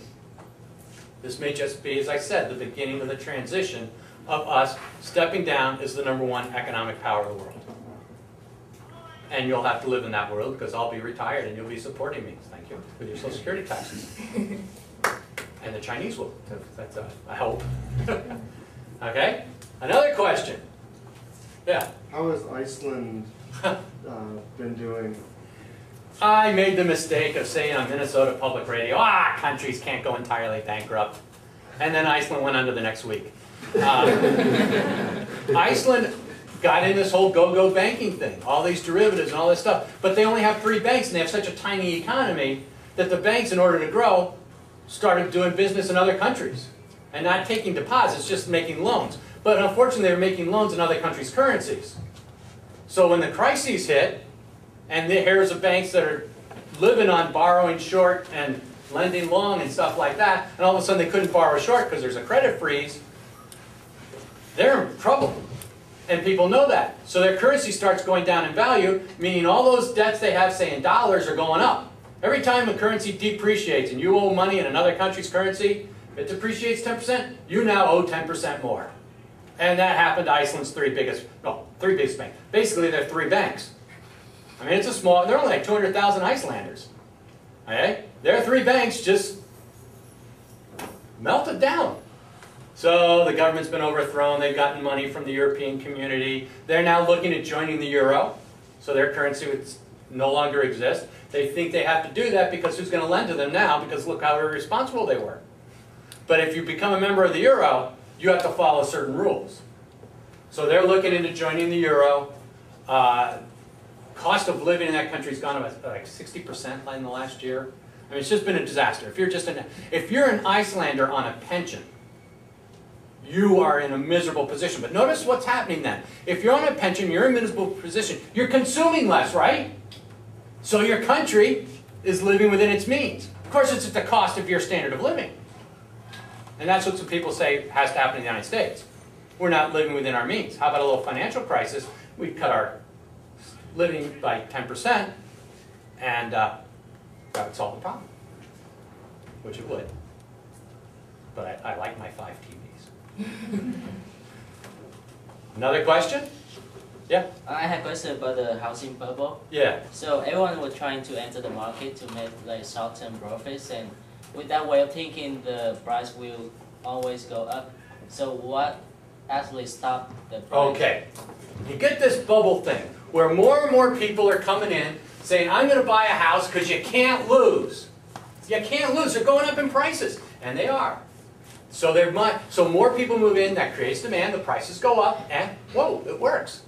This may just be, as I said, the beginning of the transition of us stepping down as the #1 economic power of the world. And you'll have to live in that world because I'll be retired and you'll be supporting me, thank you, with your Social Security taxes. And the Chinese will, that's I hope. Okay, another question. Yeah? How has Iceland been doing? I made the mistake of saying on Minnesota Public Radio, countries can't go entirely bankrupt. And then Iceland went under the next week. Iceland got in this whole go-go banking thing, all these derivatives and all this stuff. But they only have 3 banks, and they have such a tiny economy that the banks, in order to grow, started doing business in other countries. And not taking deposits, just making loans. But unfortunately, they were making loans in other countries' currencies. So when the crises hit, and here's the banks that are living on borrowing short and lending long and stuff like that, and all of a sudden they couldn't borrow short because there's a credit freeze, they're in trouble. And people know that. So their currency starts going down in value, meaning all those debts they have, say, in dollars are going up. Every time a currency depreciates and you owe money in another country's currency, it depreciates 10%, you now owe 10% more. And that happened to Iceland's 3 biggest banks. Basically, they're 3 banks. I mean, it's a small, they're only like 200,000 Icelanders. Okay? Their 3 banks just melted down. So the government's been overthrown, they've gotten money from the European community. They're now looking at joining the euro, so their currency would no longer exist. They think they have to do that because who's going to lend to them now? Because look how irresponsible they were. But if you become a member of the euro, you have to follow certain rules. So they're looking into joining the euro. Cost of living in that country's gone up like 60% in the last year. I mean, it's just been a disaster. If you're an Icelander on a pension, you are in a miserable position. But notice what's happening then. If you're on a pension, you're in a miserable position. You're consuming less, right? So your country is living within its means. Of course, it's at the cost of your standard of living. And that's what some people say has to happen in the United States. We're not living within our means. How about a little financial crisis? We cut our living by 10%, and that would solve the problem, which it would. But I like my 5 TVs. Another question? Yeah? I have a question about the housing bubble. Yeah. So everyone was trying to enter the market to make like short-term profits, and with that way of thinking, the price will always go up. So what actually stopped the price? Okay. You get this bubble thing, where more and more people are coming in saying, I'm going to buy a house because you can't lose. You can't lose. They're going up in prices. And they are. So more people move in, that creates demand, the prices go up, and whoa, it works.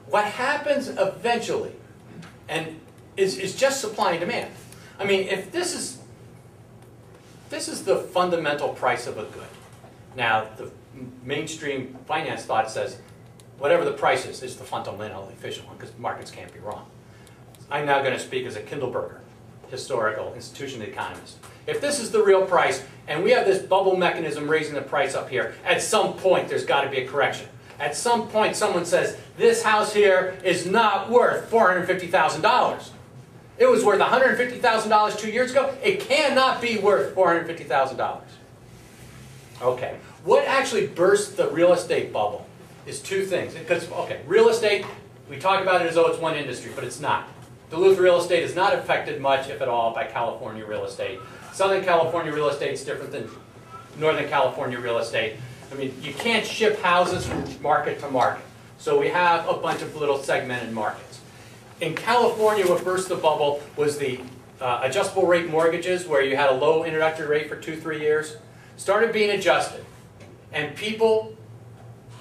What happens eventually and is just supply and demand. I mean, if this is the fundamental price of a good. Now, the mainstream finance thought says, whatever the price is the fundamental efficient one, because markets can't be wrong. I'm now going to speak as a Kindleberger, historical institution economist. If this is the real price, and we have this bubble mechanism raising the price up here, at some point there's got to be a correction. At some point someone says, this house here is not worth $450,000. It was worth $150,000 2 years ago. It cannot be worth $450,000. Okay, what actually burst the real estate bubble is 2 things. Because, okay, real estate, we talk about it as though it's one industry, but it's not. Duluth real estate is not affected much, if at all, by California real estate. Southern California real estate is different than Northern California real estate. I mean, you can't ship houses from market to market. So we have a bunch of little segmented markets. In California, what burst the bubble was the adjustable rate mortgages, where you had a low introductory rate for 2-3 years, started being adjusted. And people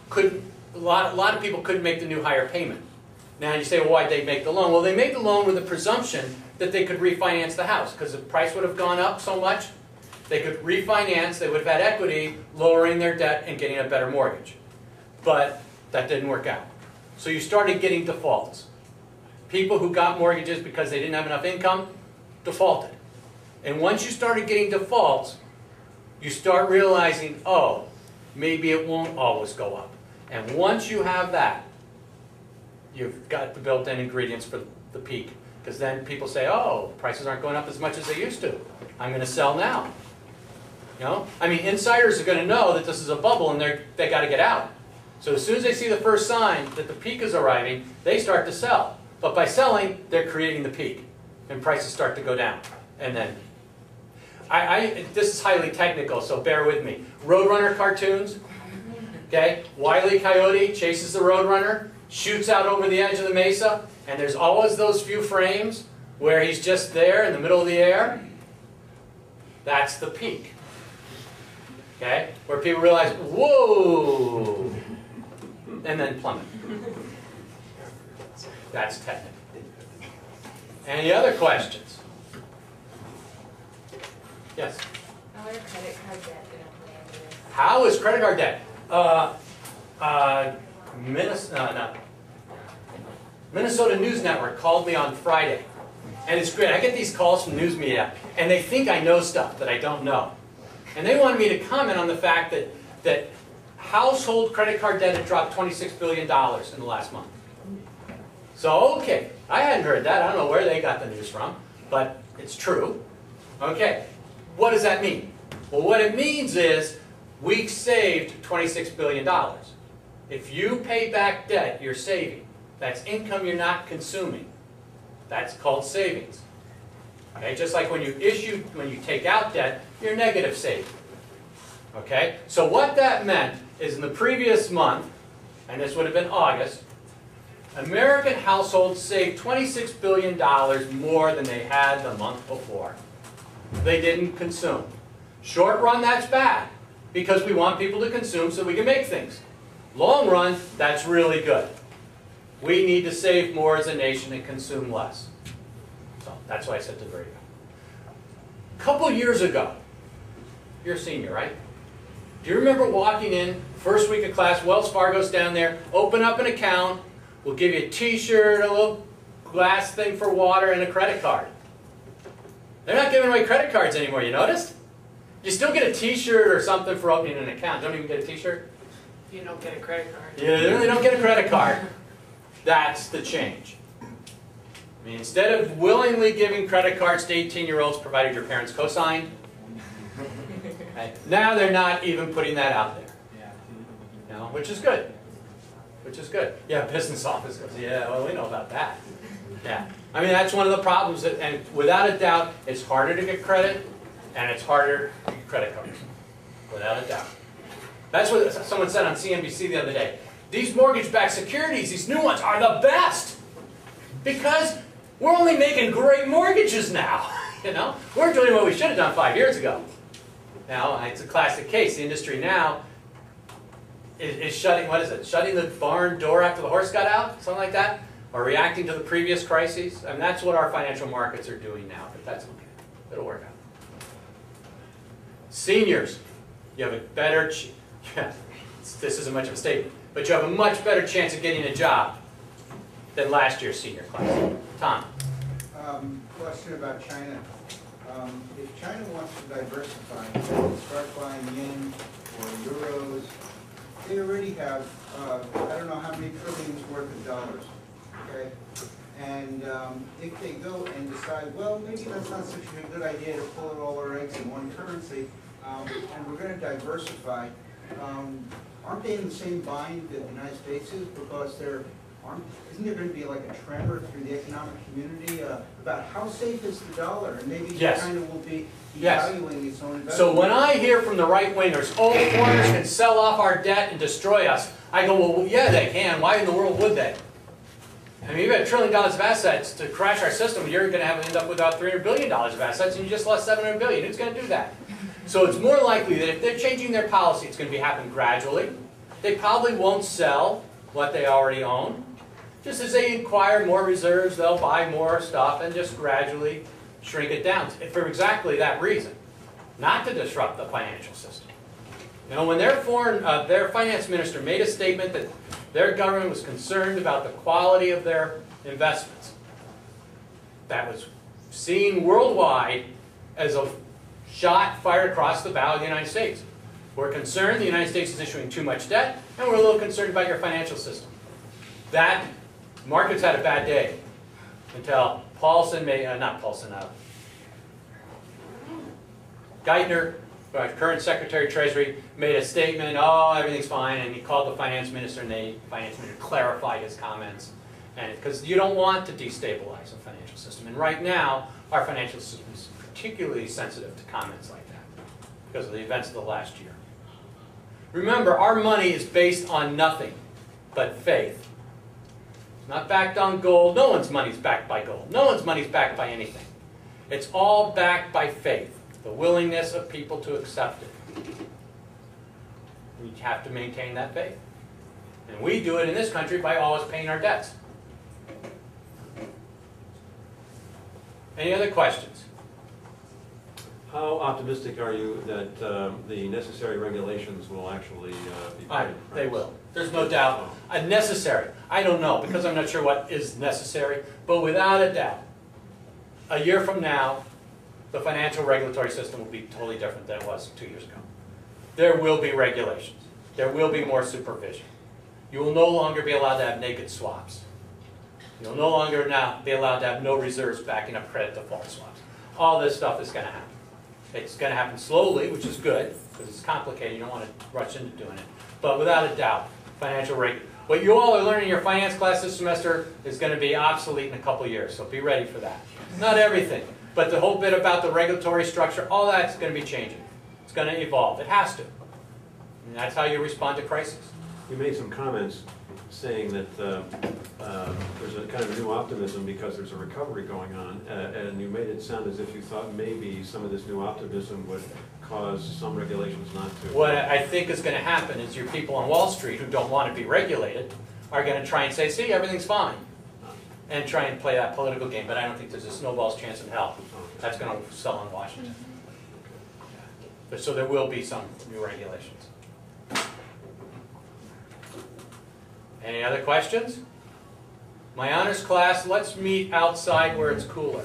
couldn't, a lot of people couldn't make the new higher payment. Now you say, well, why'd they make the loan? Well, they made the loan with the presumption that they could refinance the house, because the price would have gone up so much. They could refinance, they would have had equity, lowering their debt and getting a better mortgage. But that didn't work out. So you started getting defaults. people who got mortgages because they didn't have enough income defaulted. And once you started getting defaults, you start realizing, oh, maybe it won't always go up. And once you have that, you've got the built-in ingredients for the peak. Because then people say, oh, prices aren't going up as much as they used to. I'm going to sell now. You know? I mean, insiders are going to know that this is a bubble and they got to get out. So as soon as they see the first sign that the peak is arriving, they start to sell. But by selling, they're creating the peak. And prices start to go down. And then, this is highly technical, so bear with me. Roadrunner cartoons. Okay? Wile E. Coyote chases the Roadrunner, shoots out over the edge of the mesa, and there's always those few frames where he's just there in the middle of the air. That's the peak. Okay? Where people realize, whoa! And then plummet. That's technical. Any other questions? Yes? How are credit card debt going to play into this? How is credit card debt? Minnesota News Network called me on Friday. And it's great. I get these calls from news media, and they think I know stuff that I don't know. And they wanted me to comment on the fact that household credit card debt had dropped $26 billion in the last month. So, okay, I hadn't heard that. I don't know where they got the news from, but it's true. Okay, what does that mean? Well, what it means is we saved $26 billion. If you pay back debt, you're saving. That's income you're not consuming. That's called savings. Okay, just like when you take out debt, you're negative saving. Okay, so what that meant is in the previous month, and this would have been August, American households saved $26 billion more than they had the month before. They didn't consume. Short run, that's bad, because we want people to consume so we can make things. Long run, that's really good. We need to save more as a nation and consume less. So that's why I said to the very end. A couple years ago, you're a senior, right? Do you remember walking in, first week of class, Wells Fargo's down there, open up an account, we'll give you a t-shirt, a little glass thing for water, and a credit card. They're not giving away credit cards anymore, you noticed? You still get a t-shirt or something for opening an account. Don't even get a t-shirt? You don't get a credit card. Yeah, they really don't get a credit card. That's the change. I mean, instead of willingly giving credit cards to 18-year-olds provided your parents co-signed, okay, now they're not even putting that out there. You know, which is good. Which is good. Yeah, business office goes, yeah, well, we know about that. Yeah. I mean, that's one of the problems, and without a doubt, it's harder to get credit, and it's harder to get credit cards. Without a doubt. That's what someone said on CNBC the other day. These mortgage-backed securities, these new ones, are the best because we're only making great mortgages now. You know, we're doing what we should have done 5 years ago. Now, it's a classic case. The industry now is shutting, what is it? Shutting the barn door after the horse got out? Something like that? Or reacting to the previous crises? I mean, that's what our financial markets are doing now, but that's okay. It'll work out. Seniors, you have a better, this isn't much of a statement, but you have a much better chance of getting a job than last year's senior class. Tom? Question about China. If China wants to diversify and start buying yen or euros, they already have, I don't know how many trillions worth of dollars, okay? And if they go and decide, well, maybe that's not such a good idea to pull all our eggs in one currency, and we're going to diversify, aren't they in the same bind that the United States is? Because isn't there going to be like a tremor through the economic community about how safe is the dollar? And maybe China will be devaluing its own investment. So when I hear from the right-wingers, oh, foreigners can sell off our debt and destroy us, I go, well, yeah, they can. Why in the world would they? I mean, you've got $1 trillion of assets to crash our system. You're going to end up with about $300 billion of assets, and you just lost $700 billion. Who's going to do that? So it's more likely that if they're changing their policy, it's going to be happening gradually. They probably won't sell what they already own. Just as they acquire more reserves, they'll buy more stuff and just gradually shrink it down for exactly that reason, not to disrupt the financial system. You know, when their finance minister made a statement that their government was concerned about the quality of their investments, that was seen worldwide as a shot fired across the bow of the United States. We're concerned the United States is issuing too much debt, and we're a little concerned about your financial system. That, markets had a bad day until Paulson made, Geithner, our current Secretary of Treasury, made a statement, oh, everything's fine, and he called the finance minister, and the finance minister clarified his comments. And because you don't want to destabilize the financial system. And right now, our financial system is particularly sensitive to comments like that because of the events of the last year. Remember, our money is based on nothing but faith. It's not backed on gold. No one's money is backed by gold. No one's money is backed by anything. It's all backed by faith, the willingness of people to accept it. We have to maintain that faith. And we do it in this country by always paying our debts. Any other questions? How optimistic are you that the necessary regulations will actually be put in place? They will. There's no doubt. Necessary. I don't know, because I'm not sure what is necessary, but without a doubt, a year from now, the financial regulatory system will be totally different than it was 2 years ago. There will be regulations. There will be more supervision. You will no longer be allowed to have naked swaps. You'll no longer now be allowed to have no reserves backing up credit default swaps. All this stuff is going to happen. It's going to happen slowly, which is good, because it's complicated. You don't want to rush into doing it. But without a doubt, financial reg. What you all are learning in your finance class this semester is going to be obsolete in a couple of years, so be ready for that. Not everything, but the whole bit about the regulatory structure, all that's going to be changing. It's going to evolve. It has to. And that's how you respond to crisis. You made some comments saying that there's a kind of new optimism because there's a recovery going on, and you made it sound as if you thought maybe some of this new optimism would cause some regulations not to. What I think is going to happen is your people on Wall Street who don't want to be regulated are going to try and say, see, everything's fine, and try and play that political game, but I don't think there's a snowball's chance in hell that's going to sell in Washington. But so there will be some new regulations. Any other questions? My honors class, let's meet outside where it's cooler.